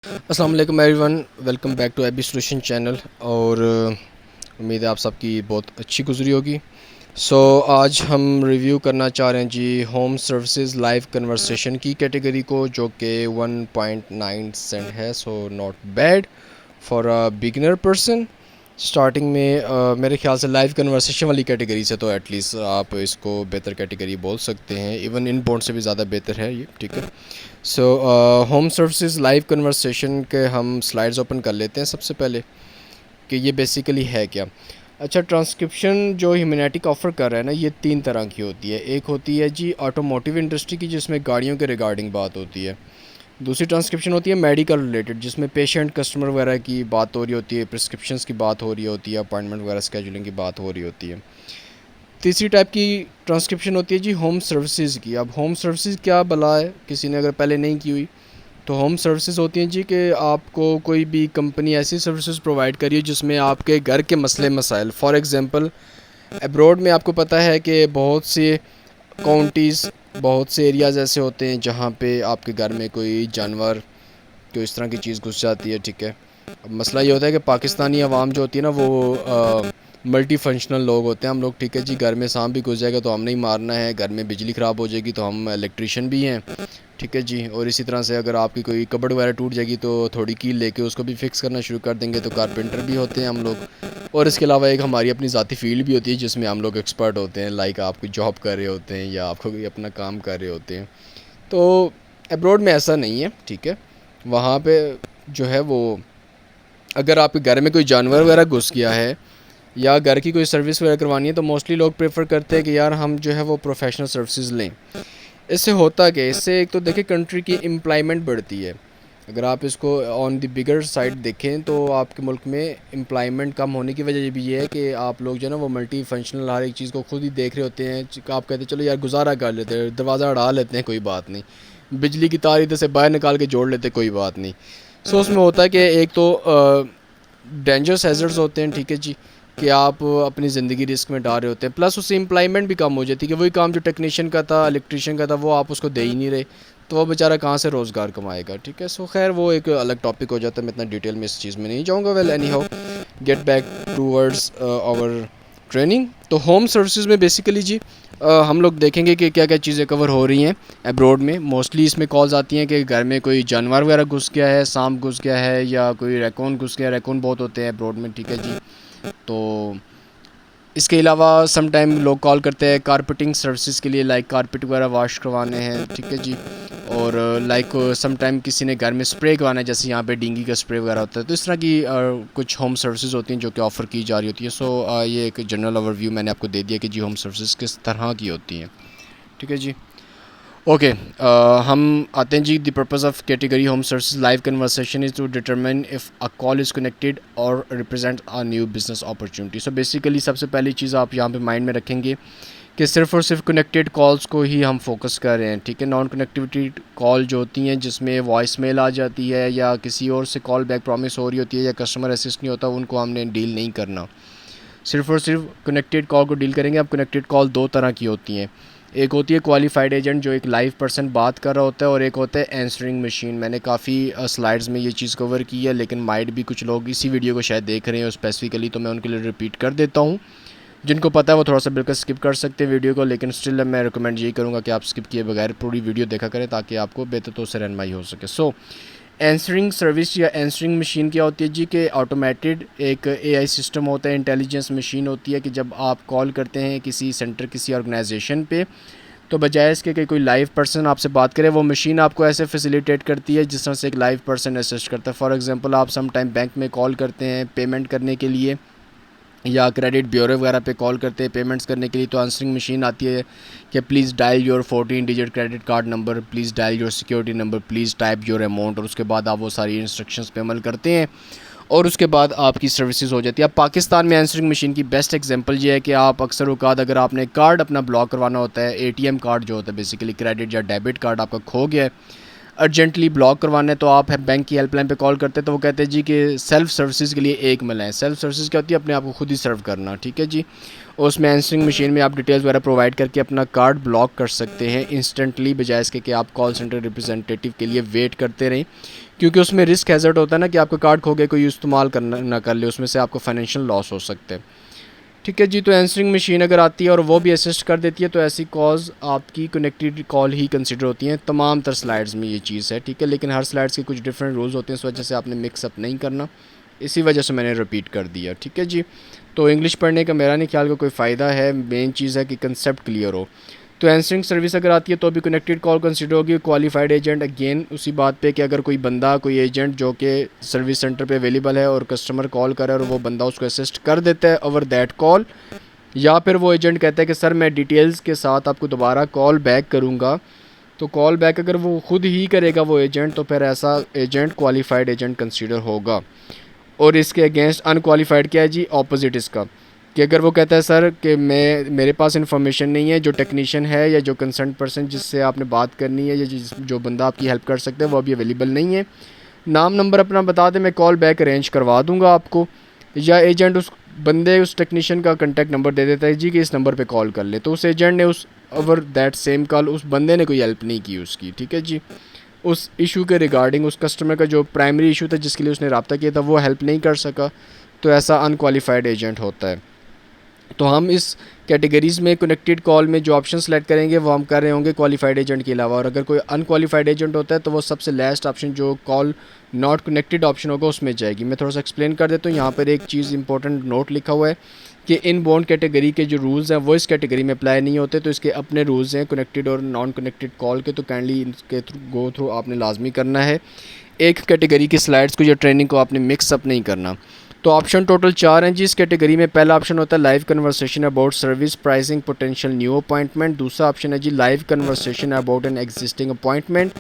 अस्सलाम वालेकुम everyone, welcome back to AB solution channel. और उम्मीद है आप सबकी बहुत अच्छी गुजरी होगी। आज हम रिव्यू करना चाह रहे हैं जी होम सर्विसेज लाइव कन्वर्सेशन की कैटेगरी को, जो कि 1.9 सेंट है। Not bad for a beginner person. Starting में मेरे ख्याल से लाइव कन्वर्सेशन वाली कैटेगरी से तो एटलीस्ट आप इसको बेहतर कैटेगरी बोल सकते हैं। इवन इन बोर्ड से भी ज़्यादा बेहतर है ये, ठीक है। होम सर्विसेज लाइव कन्वर्सेशन के हम स्लाइड्स ओपन कर लेते हैं सबसे पहले कि ये बेसिकली है क्या। अच्छा, ट्रांसक्रिप्शन जो ह्यूमैनिटी ऑफ़र कर रहा है ना, ये 3 तरह की होती है। एक होती है जी ऑटोमोटिव इंडस्ट्री की, जिसमें गाड़ियों के रिगार्डिंग बात होती है। दूसरी ट्रांसक्रिप्शन होती है मेडिकल रिलेटेड, जिसमें पेशेंट कस्टमर वगैरह की बात हो रही होती है, प्रिस्क्रिप्शंस की बात हो रही होती है, अपॉइंटमेंट वगैरह स्केजुलिंग की बात हो रही होती है। तीसरी टाइप की ट्रांसक्रिप्शन होती है जी होम सर्विसेज की। अब होम सर्विसेज क्या भला है, किसी ने अगर पहले नहीं की हुई तो होम सर्विसेज होती हैं जी कि आपको कोई भी कंपनी ऐसी सर्विसेज प्रोवाइड करिए जिसमें आपके घर के मसले मसाइल, फॉर एग्ज़ाम्पल अब्रॉड में आपको पता है कि बहुत से काउंटीज़, बहुत से एरियाज़ ऐसे होते हैं जहाँ पे आपके घर में कोई जानवर, कोई इस तरह की चीज़ घुस जाती है, ठीक है। अब मसला ये होता है कि पाकिस्तानी आवाम जो होती है ना, वो मल्टी फंक्शनल लोग होते हैं हम लोग, ठीक है जी। घर में सांप भी घुस जाएगा तो हमने ही मारना है, घर में बिजली ख़राब हो जाएगी तो हम इलेक्ट्रिशियन भी हैं, ठीक है जी। और इसी तरह से अगर आपकी कोई कबर्ड वगैरह टूट जाएगी तो थोड़ी कील लेके उसको भी फिक्स करना शुरू कर देंगे, तो कारपेंटर भी होते हैं हम लोग। और इसके अलावा एक हमारी अपनी ज़ाती फील्ड भी होती है जिसमें हम लोग एक्सपर्ट होते हैं, लाइक आप कोई जॉब कर रहे होते हैं या आपको कोई अपना काम कर रहे होते हैं। तो अब्रॉड में ऐसा नहीं है, ठीक है। वहाँ पे जो है वो, अगर आपके घर में कोई जानवर वगैरह घुस गया है या घर की कोई सर्विस वगैरह करवानी है तो मोस्टली लोग प्रेफर करते हैं कि यार हम जो है वो प्रोफेशनल सर्विसेज लें। इससे होता क्या, इससे एक तो देखिए कंट्री की एम्प्लॉयमेंट बढ़ती है। अगर आप इसको ऑन द बिगर साइड देखें तो आपके मुल्क में एम्प्लॉयमेंट कम होने की वजह भी ये है कि आप लोग जो है ना वो मल्टी फंक्शनल हर एक चीज़ को खुद ही देख रहे होते हैं। आप कहते हैं चलो यार गुजारा कर लेते हैं, दरवाज़ा अड़ा लेते हैं, कोई बात नहीं, बिजली की तार इधर से बाहर निकाल के जोड़ लेते हैं, कोई बात नहीं। उसमें होता है कि एक तो डेंजरस हैज़र्ड्स होते हैं, ठीक है जी, कि आप अपनी ज़िंदगी रिस्क में डाल रहे होते हैं। प्लस उससे एम्प्लॉयमेंट भी कम हो जाती है कि वही काम जो टेक्नीशियन का था, इलेक्ट्रिशियन का था, वो आप उसको दे ही नहीं रहे, तो वो बेचारा कहाँ से रोज़गार कमाएगा, ठीक है। खैर वो एक अलग टॉपिक हो जाता है, मैं इतना डिटेल में इस चीज़ में नहीं जाऊँगा। Well anyhow, get back towards our training. तो होम सर्विसेज में बेसिकली जी हम लोग देखेंगे कि क्या क्या चीज़ें कवर हो रही हैं अब्रॉड में। मोस्टली इसमें कॉल्स आती हैं कि घर में कोई जानवर वगैरह घुस गया है, सांप घुस गया है, या कोई रैकून घुस गया। रैकून बहुत होते हैं अब्रॉड में, ठीक है जी। तो इसके अलावा सम टाइम लोग कॉल करते हैं कारपेटिंग सर्विसेज के लिए, लाइक कारपेट वगैरह वॉश करवाने हैं, ठीक है जी। और लाइक सम टाइम किसी ने घर में स्प्रे करवाना है, जैसे यहाँ पे डेंगू का स्प्रे वगैरह होता है। तो इस तरह की कुछ होम सर्विसेज होती हैं जो कि ऑफ़र की जा रही होती है। ये एक जनरल ओवरव्यू मैंने आपको दे दिया कि जी होम सर्विसेज किस तरह की होती हैं, ठीक है जी। ओके, हम आते हैं जी। The purpose of category home services live conversation is to determine if a call is connected और represent a new business opportunity. So basically सबसे पहली चीज़ आप यहाँ पे माइंड में रखेंगे कि सिर्फ़ और सिर्फ कनेक्टेड कॉल्स को ही हम फोकस कर रहे हैं, ठीक है। नॉन कनेक्टिविटी कॉल जो होती हैं जिसमें वॉइस मेल आ जाती है या किसी और से कॉल बैक प्रॉमिस हो रही होती है या कस्टमर असिस्ट नहीं होता, उनको हमने डील नहीं करना। सिर्फ़ और सिर्फ कनेक्टेड कॉल को डील करेंगे। अब कनेक्टेड कॉल 2 तरह की होती हैं। एक होती है क्वालिफाइड एजेंट, जो एक लाइव पर्सन बात कर रहा होता है, और एक होता है आंसरिंग मशीन। मैंने काफ़ी स्लाइड्स में ये चीज़ कवर की है, लेकिन माइट भी कुछ लोग इसी वीडियो को शायद देख रहे हैं स्पेसिफिकली, तो मैं उनके लिए रिपीट कर देता हूँ। जिनको पता है वो थोड़ा सा बिल्कुल स्किप कर सकते हैं वीडियो को, लेकिन स्टिल मैं रिकमेंड यही करूँगा कि आप स्किप किए बगैर पूरी वीडियो देखा करें ताकि आपको बेहतर तो से रहनुमाई हो सके। आंसरिंग सर्विस या आंसरिंग मशीन क्या होती है जी, कि ऑटोमेटेड एक एआई सिस्टम होता है, इंटेलिजेंस मशीन होती है कि जब आप कॉल करते हैं किसी सेंटर, किसी ऑर्गेनाइजेशन पे, तो बजाय इसके कि कोई लाइव पर्सन आपसे बात करे, वो मशीन आपको ऐसे फैसिलिटेट करती है जिस तरह से एक लाइव पर्सन असिस्ट करता है। फॉर एग्जांपल आप सम टाइम बैंक में कॉल करते हैं पेमेंट करने के लिए, या क्रेडिट ब्यूरो वगैरह पे कॉल करते हैं पेमेंट्स करने के लिए, तो आंसरिंग मशीन आती है कि please dial your 14 digit credit card number, please dial your security number, please type your amount, और उसके बाद आप वो सारी इंस्ट्रक्शंस पे अमल करते हैं और उसके बाद आपकी सर्विसेज हो जाती है। अब पाकिस्तान में आंसरिंग मशीन की बेस्ट एग्जांपल ये है कि आप अक्सर औकात अगर आपने कार्ड अपना ब्लॉक करवाना होता है, एटीएम कार्ड जो होता है बेसिकली क्रेडिट या डेबिट कार्ड आपका खो गया है, अर्जेंटली ब्लॉक करवाना है, तो आप बैंक की हेल्पलाइन पे कॉल करते हैं, तो वो कहते हैं जी कि सेल्फ़ सर्विसेज के लिए एक मिलाएं। सेल्फ़ सर्विसेज क्या होती है, अपने आप को खुद ही सर्व करना, ठीक है जी। और उसमें आंसरिंग मशीन में आप डिटेल्स वगैरह प्रोवाइड करके अपना कार्ड ब्लॉक कर सकते हैं इंस्टेंटली, बजाय इसके कि आप कॉल सेंटर रिप्रेजेंटेटिव के लिए वेट करते रहें, क्योंकि उसमें रिस्क हैज़र्ड होता है ना कि आपका कार्ड खो गया, कोई इस्तेमाल करना ना कर ले, उसमें से आपको फाइनेंशियल लॉस हो सकते हैं। ठीक है जी। तो आंसरिंग मशीन अगर आती है और वो भी असिस्ट कर देती है तो ऐसी कॉल्स आपकी कनेक्टेड कॉल ही कंसिडर होती हैं। तमाम तर स्लाइड्स में ये चीज़ है, ठीक है, लेकिन हर स्लाइड्स के कुछ डिफरेंट रूल्स होते हैं, इस वजह से आपने मिक्सअप नहीं करना, इसी वजह से मैंने रिपीट कर दिया। ठीक है जी। तो इंग्लिश पढ़ने का मेरा नहीं ख्याल का कोई फ़ायदा है, मेन चीज़ है कि कंसेप्ट क्लियर हो। तो आंसरिंग सर्विस अगर आती है तो भी कनेक्टेड कॉल कंसिडर होगी। क्वालिफाइड एजेंट अगेन उसी बात पे कि अगर कोई बंदा, कोई एजेंट जो कि सर्विस सेंटर पे अवेलेबल है और कस्टमर कॉल करे और वो बंदा उसको असिस्ट कर देता है ओवर दैट कॉल, या फिर वो एजेंट कहता है कि सर मैं डिटेल्स के साथ आपको दोबारा कॉल बैक करूँगा, तो कॉल बैक अगर वो खुद ही करेगा वो एजेंट, तो फिर ऐसा एजेंट क्वालिफाइड एजेंट कंसीडर होगा। और इसके अगेंस्ट अनक्वालिफाइड क्या है जी, ऑपोजिट इसका, कि अगर वो कहता है सर कि मेरे पास इन्फॉर्मेशन नहीं है, जो टेक्नीशियन है या जो कंसर्न पर्सन जिससे आपने बात करनी है या जो बंदा आपकी हेल्प कर सकता है वो अभी अवेलेबल नहीं है, नाम नंबर अपना बता दें, मैं कॉल बैक अरेंज करवा दूंगा आपको। या एजेंट उस बंदे, उस टेक्नीशियन का कॉन्टैक्ट नंबर दे देता है जी कि इस नंबर पे कॉल कर ले, तो उस एजेंट ने उस ओवर दैट सेम कॉल उस बंदे ने कोई हेल्प नहीं की उसकी। ठीक है जी। उस इशू के रिगार्डिंग उस कस्टमर का जो प्राइमरी इशू था जिसके लिए उसने रब्ता किया था वो हेल्प नहीं कर सका, तो ऐसा अनक्वालिफाइड एजेंट होता है। तो हम इस कैटेगरीज़ में कनेक्टेड कॉल में जो ऑप्शन सेलेक्ट करेंगे वो हम कर रहे होंगे क्वालिफाइड एजेंट के अलावा, और अगर कोई अनक्वालिफाइड एजेंट होता है तो वो सबसे लास्ट ऑप्शन जो कॉल नॉट कनेक्टेड ऑप्शन होगा उसमें जाएगी। मैं थोड़ा सा एक्सप्लेन कर देता हूँ। यहाँ पर एक चीज़ इंपॉर्टेंट नोट लिखा हुआ है कि इन बॉन्ड कैटेगरी के जो रूल्स हैं वो इस कैटेगरी में अप्लाई नहीं होते, तो इसके अपने रूल्स हैं कनेक्टेड और नॉन कनेक्टेड कॉल के, तो काइंडली इनके गो थ्रू आपने लाजमी करना है। एक कैटेगरी की स्लाइड्स को या ट्रेनिंग को आपने मिक्सअप नहीं करना। तो ऑप्शन टोटल 4 हैं जी इस कैटेगरी में। पहला ऑप्शन होता है live conversation about service pricing potential new appointment. दूसरा ऑप्शन है जी live conversation about an existing appointment.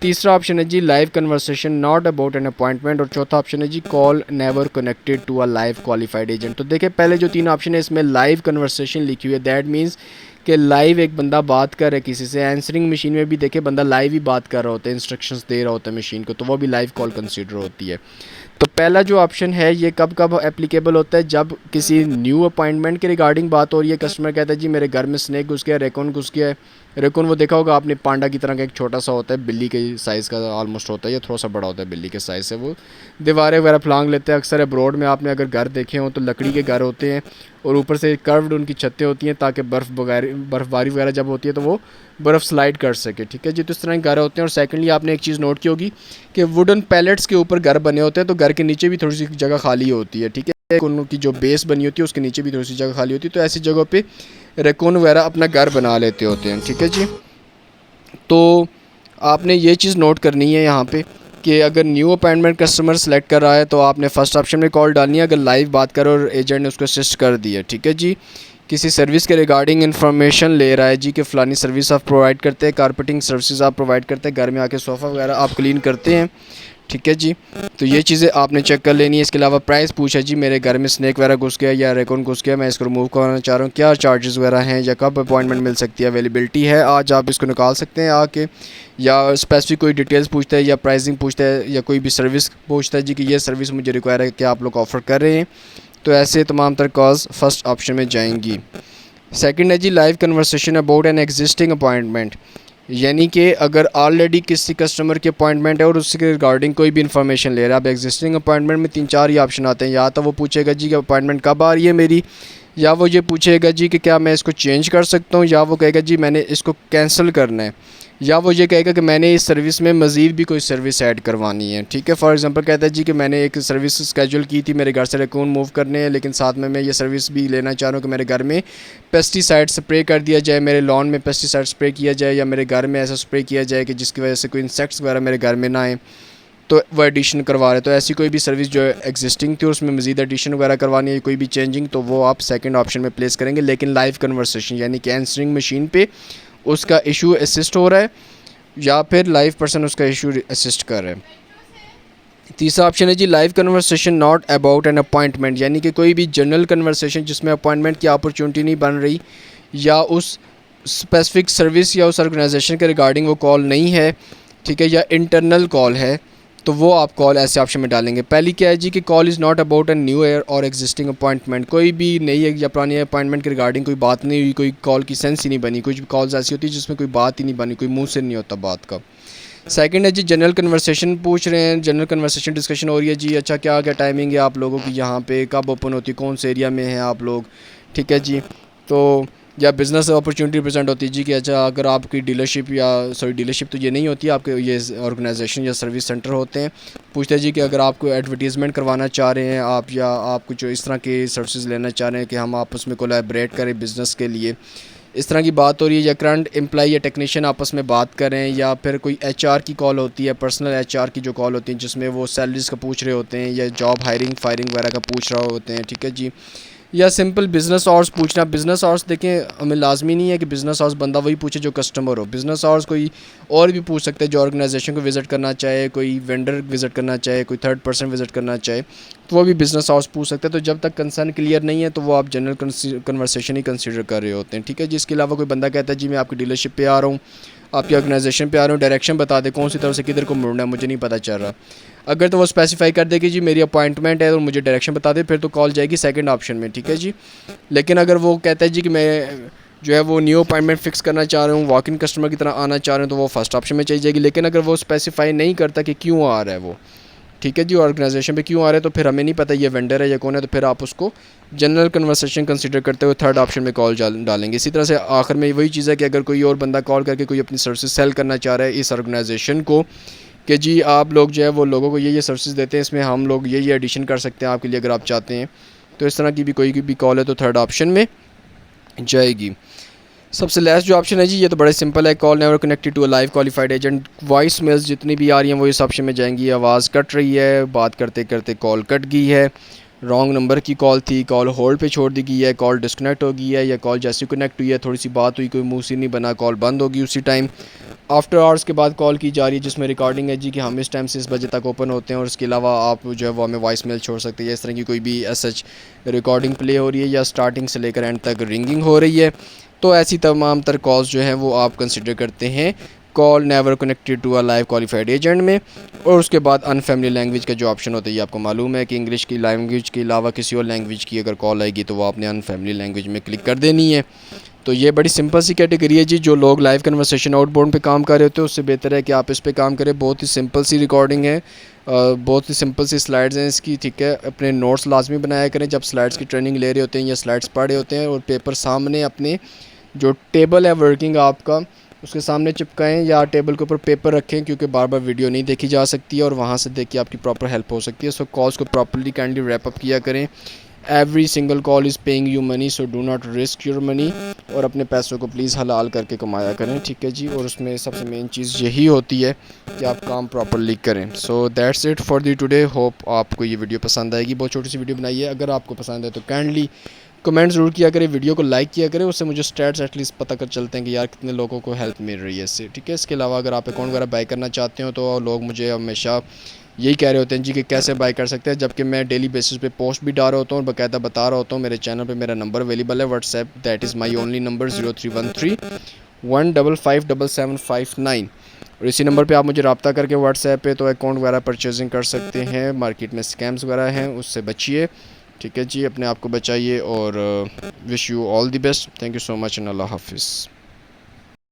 तीसरा ऑप्शन है जी live conversation not about an appointment. और चौथा ऑप्शन है जी call never connected to a live qualified agent. तो देखिए पहले जो 3 ऑप्शन है इसमें लाइव कन्वर्सेशन लिखी हुई है, दैट मीन्स कि लाइव एक बंदा बात कर रहा है किसी से। आंसरिंग मशीन में भी देखे बंदा लाइव ही बात कर रहा होता है, इंस्ट्रक्शंस दे रहा होता है मशीन को, तो वो भी लाइव कॉल कंसीडर होती है। तो पहला जो ऑप्शन है ये कब कब एप्लीकेबल होता है, जब किसी न्यू अपॉइंटमेंट के रिगार्डिंग बात हो रही है, कस्टमर कहता है जी मेरे घर में स्नेक घुस गया, रेकॉन घुस गया है। रेकॉन वो देखा होगा आपने, पांडा की तरह का एक छोटा सा होता है, बिल्ली के साइज़ का ऑलमोस्ट होता है, या थोड़ा सा बड़ा होता है बिल्ली के साइज़ से। वो दीवारें वगैरह फलांग लेते हैं। अक्सर अब्रॉड में आपने अगर घर देखे हों तो लकड़ी के घर होते हैं और ऊपर से कर्व्ड उनकी छतें होती हैं ताकि बर्फ़बारी वगैरह जब होती है तो वो बर्फ़ स्लाइड कर सके। ठीक है जी। तो इस तरह के घर होते हैं। और सेकेंडली आपने एक चीज़ नोट की होगी कि वुडन पैलेट्स के ऊपर घर बने होते हैं, तो घर के नीचे भी थोड़ी सी जगह खाली होती है। ठीक है, उनकी जो बेस बनी होती है उसके नीचे भी थोड़ी सी जगह खाली होती है, तो ऐसी जगहों पे रेकून वगैरह अपना घर बना लेते होते हैं। ठीक है जी। तो आपने ये चीज़ नोट करनी है यहाँ पे कि अगर न्यू अपॉइंटमेंट कस्टमर सेलेक्ट कर रहा है तो आपने फ़र्स्ट ऑप्शन में कॉल डालनी है अगर लाइव बात करो और एजेंट ने उसको असिस्ट कर दिया। ठीक है जी। किसी सर्विस के रिगार्डिंग इन्फॉर्मेशन ले रहा है जी कि फ़लानी सर्विस आप प्रोवाइड करते हैं, कारपेटिंग सर्विसेज आप प्रोवाइड करते हैं, घर में आके सोफ़ा वगैरह आप क्लीन करते हैं। ठीक है जी। तो ये चीज़ें आपने चेक कर लेनी है। इसके अलावा प्राइस पूछा जी मेरे घर में स्नैक वगैरह घुस गया या रेकॉन घुस गया, मैं इसको रिमूव करवाना चाह रहा हूँ, क्या चार्जेस वगैरह हैं या कब अपॉइंटमेंट मिल सकती है, अवेलेबिलिटी है आज आप इसको निकाल सकते हैं आके, या स्पेसिफिक कोई डिटेल्स पूछता है या प्राइसिंग पूछता है या कोई भी सर्विस पूछता है जी कि ये सर्विस मुझे रिक्वायर है, क्या आप लोग ऑफ़र कर रहे हैं। तो ऐसे तमाम तर कॉल्स फर्स्ट ऑप्शन में जाएंगी। सेकंड है जी live conversation about an existing appointment, यानी कि अगर ऑलरेडी किसी कस्टमर की अपॉइंटमेंट है और उसके रिगार्डिंग कोई भी इन्फॉर्मेशन ले रहा है। अब एग्जिस्टिंग अपॉइंटमेंट में 3-4 ही ऑप्शन आते हैं, या तो वो पूछेगा जी कि अपॉइंटमेंट कब आ रही है मेरी, या वो ये पूछेगा जी कि क्या मैं इसको चेंज कर सकता हूँ, या वो कहेगा जी मैंने इसको कैंसिल करना है, या वो ये कहेगा कि मैंने इस सर्विस में मज़ीद भी कोई सर्विस ऐड करवानी है। ठीक है, फॉर एग्जांपल कहता है जी कि मैंने एक सर्विस स्केजूल की थी, मेरे घर से रेकून मूव करने हैं, लेकिन साथ में मैं ये सर्विस भी लेना चाह रहा हूँ कि मेरे घर में पेस्टिसाइड स्प्रे कर दिया जाए, मेरे लॉन में पेस्टिसाइड स्प्रे किया जाए, या मेरे घर में ऐसा स्प्रे किया जाए कि जिसकी वजह से कोई इंसेक्ट्स वगैरह मेरे घर में ना आए, तो वो एडिशन करवा रहे। तो ऐसी कोई भी सर्विस जो एग्जिस्टिंग थी उसमें मज़ीद एडिशन वगैरह करवानी है, कोई भी चेंजिंग, तो वो आप सेकंड ऑप्शन में प्लेस करेंगे। लेकिन लाइव कन्वर्सेशन यानी कि आंसरिंग मशीन पे उसका इशू असिस्ट हो रहा है या फिर लाइव पर्सन उसका इशू असिस्ट कर रहे हैं। तीसरा ऑप्शन है जी live conversation not about an appointment, यानी कि कोई भी जनरल कन्वर्सेशन जिसमें अपॉइंटमेंट की अपॉर्चुनिटी नहीं बन रही या उस स्पेसिफिक सर्विस या उस ऑर्गेनाइजेशन के रिगार्डिंग वो कॉल नहीं है, ठीक है, या इंटरनल कॉल है, तो वो आप कॉल ऐसे ऑप्शन में डालेंगे। पहली क्या है जी कि call is not about N new air और एग्जिस्टिंग अपॉइंटमेंट, कोई भी नई या पुरानी अपॉइंटमेंट के रिगार्डिंग कोई बात नहीं हुई, कोई कॉल की सेंस ही नहीं बनी। कुछ कॉल्स ऐसी होती है जिसमें कोई बात ही नहीं बनी, कोई मुंह से नहीं होता बात का। सेकंड है जी जनरल कन्वर्सेशन पूछ रहे हैं, जनरल कन्वर्सेशन डिस्कशन हो रही है जी। अच्छा क्या क्या टाइमिंग है आप लोगों की, यहाँ पे कब ओपन होती है, कौन से एरिया में हैं आप लोग, ठीक है जी। तो या बिज़नेस अपॉर्चुनिटी प्रेजेंट होती है जी कि अच्छा अगर आपकी डीलरशिप या सॉरी डीलरशिप तो ये नहीं होती, आपके ये ऑर्गेनाइजेशन या सर्विस सेंटर होते हैं। पूछते हैं जी कि अगर आपको एडवर्टीज़मेंट करवाना चाह रहे हैं आप, या आप कुछ इस तरह की सर्विसेज लेना चाह रहे हैं कि हम आपस में कोलैबोरेट करें बिज़नेस के लिए, इस तरह की बात हो रही है। या करंट एम्प्लॉय या टेक्नीशियन आपस में बात करें, या फिर कोई एचआर की कॉल होती है, पर्सनल एचआर की जो कॉल होती है जिसमें वो सैलरीज़ का पूछ रहे होते हैं या जॉब हायरिंग फायरिंग वगैरह का पूछ रहे होते हैं, ठीक है जी। या सिंपल बिज़नेस आवर्स पूछना। बिज़नेस आवर्स देखें, हमें लाजमी नहीं है कि बिज़नेस आवर्स बंदा वही पूछे जो कस्टमर हो। बिज़नेस आवर्स कोई और भी पूछ सकते हैं, जो ऑर्गेनाइजेशन को विज़िट करना चाहे, कोई वेंडर विज़िट करना चाहे, कोई थर्ड पर्सन विज़िट करना चाहे, तो वो भी बिज़नेस आवर्स पूछ सकते हैं। तो जब तक कंसर्न क्लियर नहीं है तो वो आप जनरल कन्वर्सेशन ही कंसिडर कर रहे होते हैं, ठीक है जी। इसके अलावा कोई बंदा कहता है जी मैं आपकी डीलरशिप पे आ रहा हूँ, आपकी ऑर्गेनाइजेशन पे आ रहा हूँ, डायरेक्शन बता दे कौन सी तरफ से किधर को मुड़ना है, मुझे नहीं पता चल रहा। अगर तो वो स्पेसिफाई कर दे कि जी मेरी अपॉइंटमेंट है और मुझे डायरेक्शन बता दे, फिर तो कॉल जाएगी सेकंड ऑप्शन में, ठीक है जी। लेकिन अगर वो कहता है जी कि मैं जो है वो न्यू अपॉइंटमेंट फ़िक्स करना चाह रहा हूँ, वॉक इन कस्टमर की तरह आना चाह रहे हैं, तो वो फर्स्ट ऑप्शन में चली जाएगी। लेकिन अगर वो स्पेसिफाई नहीं करता कि क्यों आ रहा है वो, ठीक है जी, ऑर्गेनाइजेशन पे क्यों आ रहा है, तो फिर हमें नहीं पता ये वेंडर है या कौन है, तो फिर आप उसको जनरल कन्वर्सेशन कंसीडर करते हुए थर्ड ऑप्शन में कॉल डालेंगे। इसी तरह से आखिर में वही चीज़ है कि अगर कोई और बंदा कॉल करके कोई अपनी सर्विस सेल करना चाह रहा है इस ऑर्गेनाइजेशन को कि जी आप लोग जो है वो लोगों को ये सर्विसेज देते हैं, इसमें हम लोग ये एडिशन कर सकते हैं आपके लिए अगर आप चाहते हैं, तो इस तरह की भी कोई भी कॉल है तो थर्ड ऑप्शन में जाएगी। सबसे लास्ट जो ऑप्शन है जी, ये तो बड़ा सिंपल है, call never connected to a live qualified agent. Voicemails जितनी भी आ रही हैं वो इस ऑप्शन में जाएंगी। आवाज़ कट रही है, बात करते करते कॉल कट गई है, रॉन्ग नंबर की कॉल थी, कॉल होल्ड पे छोड़ दी गई है, कॉल डिस्कनेक्ट हो गई है, या कॉल जैसी कनेक्ट हुई है थोड़ी सी बात हुई, कोई मुँह सी नहीं बना, कॉल बंद होगी उसी टाइम। आफ्टर आवर्स के बाद कॉल की जा रही है जिसमें रिकॉर्डिंग है जी कि हम इस टाइम से इस बजे तक ओपन होते हैं, और इसके अलावा आप जो है वो हमें वॉइस मेल छोड़ सकते हैं। इस तरह की कोई भी एसएच रिकॉर्डिंग प्ले हो रही है या स्टार्टिंग से लेकर एंड तक रिंगिंग हो रही है, तो ऐसी तमाम तर कॉल्स जो हैं वो आप कंसिडर करते हैं call never connected to a live qualified agent में। और उसके बाद अनफेमिली लैंग्वेज का जो ऑप्शन होता है, ये आपको मालूम है कि इंग्लिश की लैंग्वेज के अलावा किसी और लैंग्वेज की अगर कॉल आएगी तो वो आपने अनफेमिली लैंग्वेज में क्लिक कर देनी है। तो ये बड़ी सिंपल सी कैटेगरी है जी। जो लोग लाइव कन्वर्सेशन आउटबाउंड पे काम कर रहे होते हैं उससे बेहतर है कि आप इस पे काम करें। बहुत ही सिंपल सी रिकॉर्डिंग है, बहुत ही सिंपल सी स्लाइड्स हैं इसकी, ठीक है। अपने नोट्स लाजमी बनाया करें जब स्लाइड्स की ट्रेनिंग ले रहे होते हैं या स्लाइड्स पढ़ रहे होते हैं, और पेपर सामने अपने जो टेबल है वर्किंग आपका उसके सामने चिपकाएं, या टेबल के ऊपर पेपर रखें, क्योंकि बार बार वीडियो नहीं देखी जा सकती है और वहाँ से देख के आपकी प्रॉपर हेल्प हो सकती है। सो कॉल्स को प्रॉपरली काइंडली रैप अप किया करें। Every single call is paying you money, so do not risk your money, और अपने पैसों को प्लीज़ हलाल करके कमाया करें, ठीक है जी। और उसमें सबसे मेन चीज़ यही होती है कि आप काम प्रॉपरली करें। So that's it for the today. Hope आपको ये वीडियो पसंद आएगी। बहुत छोटी सी वीडियो बनाई है, अगर आपको पसंद है तो काइंडली कमेंट ज़रूर किया करें, वीडियो को लाइक किया करें, उससे मुझे स्टैट्स एटलीस्ट पता कर चलते हैं कि यार कितने लोगों को हेल्प मिल रही है इससे, ठीक है। इसके अलावा अगर आप अकाउंट वगैरह बाई करना चाहते हो तो लोग मुझे हमेशा यही कह रहे होते हैं जी कि कैसे बाई कर सकते हैं, जबकि मैं डेली बेसिस पे पोस्ट भी डाल रहा होता हूँ और बाकायदा बता रहा होता हूँ। मेरे चैनल पे मेरा नंबर अवेलेबल है WhatsApp, that is my only number 0313155759, और इसी नंबर पे आप मुझे रब्ता करके व्हाट्सएप पे तो अकाउंट वगैरह परचेजिंग कर सकते हैं। मार्केट में स्कैम्स वगैरह हैं, उससे बचिए, ठीक है जी। अपने आप को बचाइए और wish you all the best. Thank you so much and अल्लाह हाफिज़।